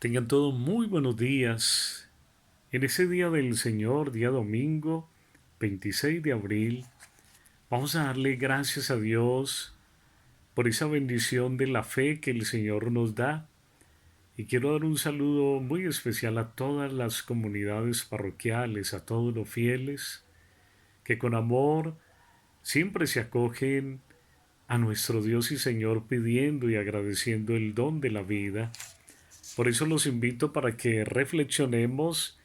Tengan todos muy buenos días. En ese día del Señor, día domingo, 26 de abril, vamos a darle gracias a Dios por esa bendición de la fe que el Señor nos da. Y quiero dar un saludo muy especial a todas las comunidades parroquiales, a todos los fieles, que con amor siempre se acogen a nuestro Dios y Señor pidiendo y agradeciendo el don de la vida. Por eso los invito para que reflexionemos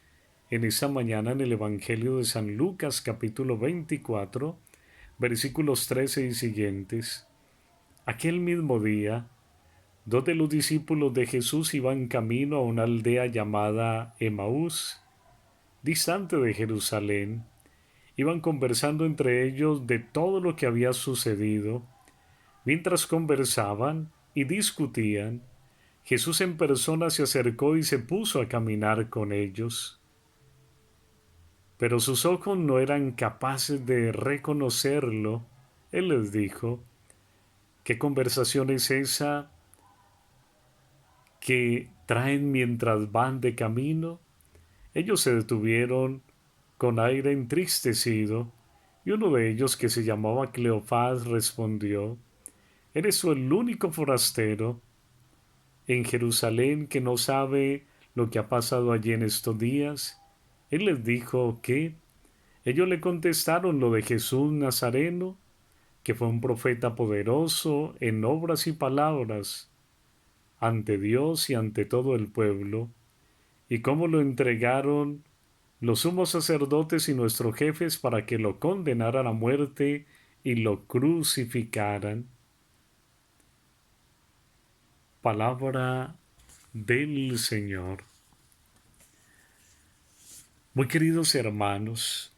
en esta mañana en el Evangelio de San Lucas capítulo 24, versículos 13 y siguientes. Aquel mismo día, dos de los discípulos de Jesús iban camino a una aldea llamada Emaús, distante de Jerusalén. Iban conversando entre ellos de todo lo que había sucedido. Mientras conversaban y discutían, Jesús en persona se acercó y se puso a caminar con ellos. Pero sus ojos no eran capaces de reconocerlo. Él les dijo: ¿qué conversación es esa que traen mientras van de camino? Ellos se detuvieron con aire entristecido, y uno de ellos, que se llamaba Cleofás, respondió: ¿Eres tú el único forastero en Jerusalén que no sabe lo que ha pasado allí en estos días? Él les dijo que ellos le contestaron lo de Jesús Nazareno, que fue un profeta poderoso en obras y palabras ante Dios y ante todo el pueblo, y cómo lo entregaron los sumos sacerdotes y nuestros jefes para que lo condenaran a muerte y lo crucificaran. Palabra del Señor. Muy queridos hermanos,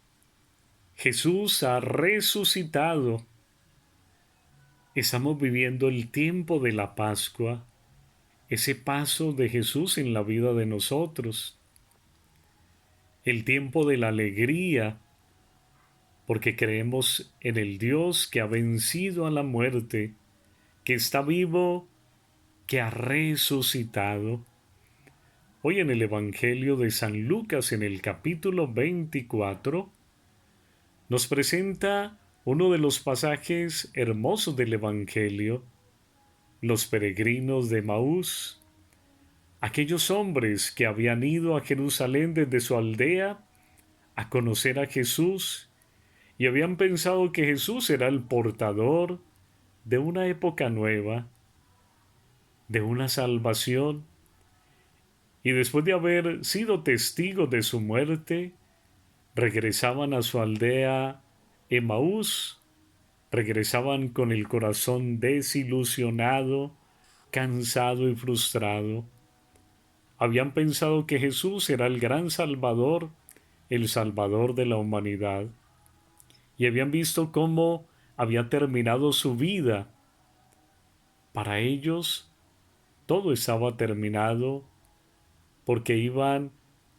Jesús ha resucitado. Estamos viviendo el tiempo de la Pascua, ese paso de Jesús en la vida de nosotros, el tiempo de la alegría, porque creemos en el Dios que ha vencido a la muerte, que está vivo, que ha resucitado. Hoy en el Evangelio de San Lucas, en el capítulo 24, nos presenta uno de los pasajes hermosos del Evangelio: los peregrinos de Maús, aquellos hombres que habían ido a Jerusalén desde su aldea a conocer a Jesús y habían pensado que Jesús era el portador de una época nueva, de una salvación, y después de haber sido testigos de su muerte, regresaban a su aldea Emaús, regresaban con el corazón desilusionado, cansado y frustrado. Habían pensado que Jesús era el gran Salvador, el Salvador de la humanidad, y habían visto cómo había terminado su vida. Para ellos todo estaba terminado, porque iban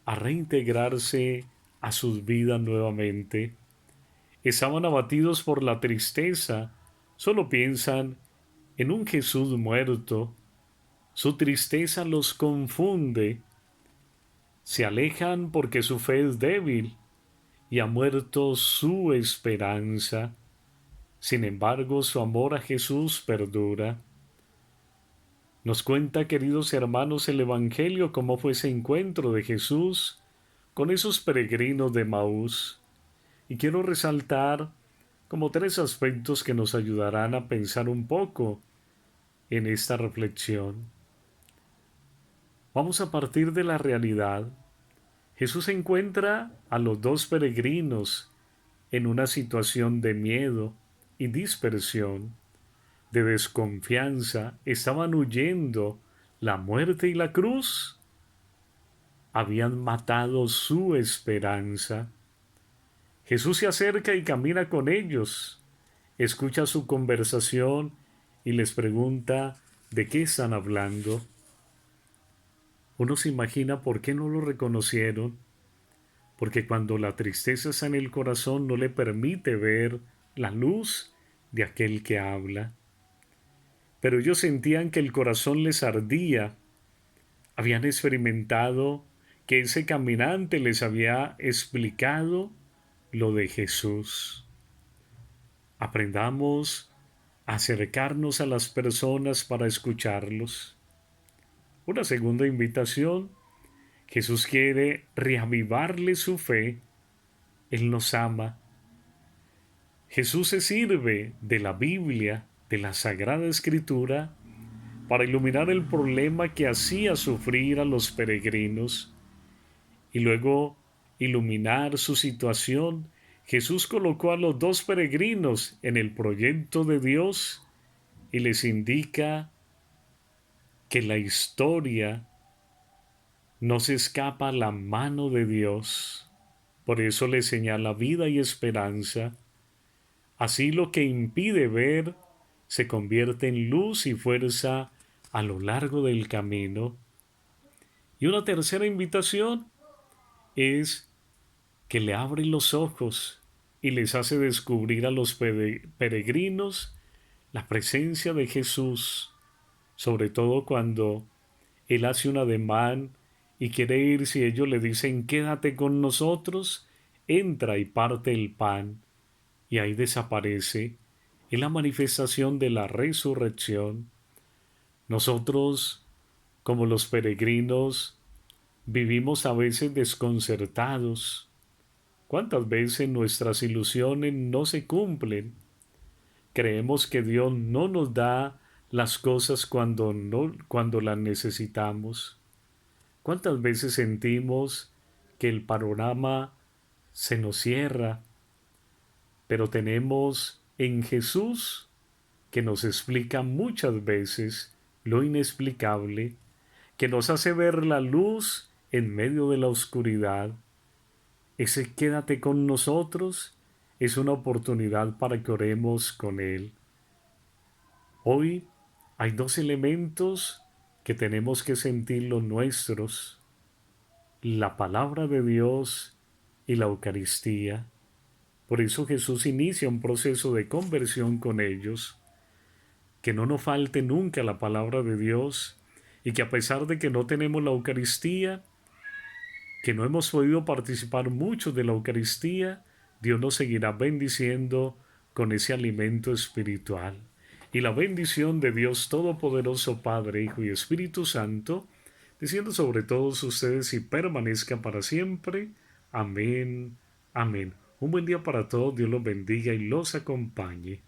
a reintegrarse a sus vidas nuevamente. Estaban abatidos por la tristeza, solo piensan en un Jesús muerto. Su tristeza los confunde. Se alejan porque su fe es débil y ha muerto su esperanza. Sin embargo, su amor a Jesús perdura. Nos cuenta, queridos hermanos, el Evangelio cómo fue ese encuentro de Jesús con esos peregrinos de Maús. Y quiero resaltar como tres aspectos que nos ayudarán a pensar un poco en esta reflexión. Vamos a partir de la realidad. Jesús encuentra a los dos peregrinos en una situación de miedo y dispersión, de desconfianza. Estaban huyendo la muerte y la cruz. Habían matado su esperanza. Jesús se acerca y camina con ellos, escucha su conversación y les pregunta de qué están hablando. Uno se imagina por qué no lo reconocieron, porque cuando la tristeza está en el corazón no le permite ver la luz de aquel que habla. Pero ellos sentían que el corazón les ardía, Habían experimentado que ese caminante les había explicado lo de Jesús. Aprendamos a acercarnos a las personas para escucharlos. Una segunda invitación: Jesús quiere reavivarle su fe. Él nos ama. Jesús se sirve de la Biblia, de la Sagrada Escritura, para iluminar el problema que hacía sufrir a los peregrinos y luego iluminar su situación. Jesús colocó a los dos peregrinos en el proyecto de Dios y les indica que la historia no se escapa a la mano de Dios. Por eso le señala vida y esperanza. Así lo que impide ver se convierte en luz y fuerza a lo largo del camino. Y una tercera invitación es que le abre los ojos y les hace descubrir a los peregrinos la presencia de Jesús, sobre todo cuando Él hace un ademán y quiere irse y ellos le dicen: quédate con nosotros. Entra y parte el pan, y ahí desaparece en la manifestación de la resurrección. Nosotros, como los peregrinos, vivimos a veces desconcertados. ¿Cuántas veces nuestras ilusiones no se cumplen? Creemos que Dios no nos da las cosas cuando las necesitamos. ¿Cuántas veces sentimos que el panorama se nos cierra? Pero tenemos en Jesús, que nos explica muchas veces lo inexplicable, que nos hace ver la luz en medio de la oscuridad. Ese quédate con nosotros es una oportunidad para que oremos con Él. Hoy hay dos elementos que tenemos que sentir los nuestros: la palabra de Dios y la Eucaristía. Por eso Jesús inicia un proceso de conversión con ellos. Que no nos falte nunca la palabra de Dios y que a pesar de que no tenemos la Eucaristía, que no hemos podido participar mucho de la Eucaristía, Dios nos seguirá bendiciendo con ese alimento espiritual. Y la bendición de Dios Todopoderoso, Padre, Hijo y Espíritu Santo, descienda sobre todos ustedes y permanezca para siempre. Amén. Amén. Un buen día para todos. Dios los bendiga y los acompañe.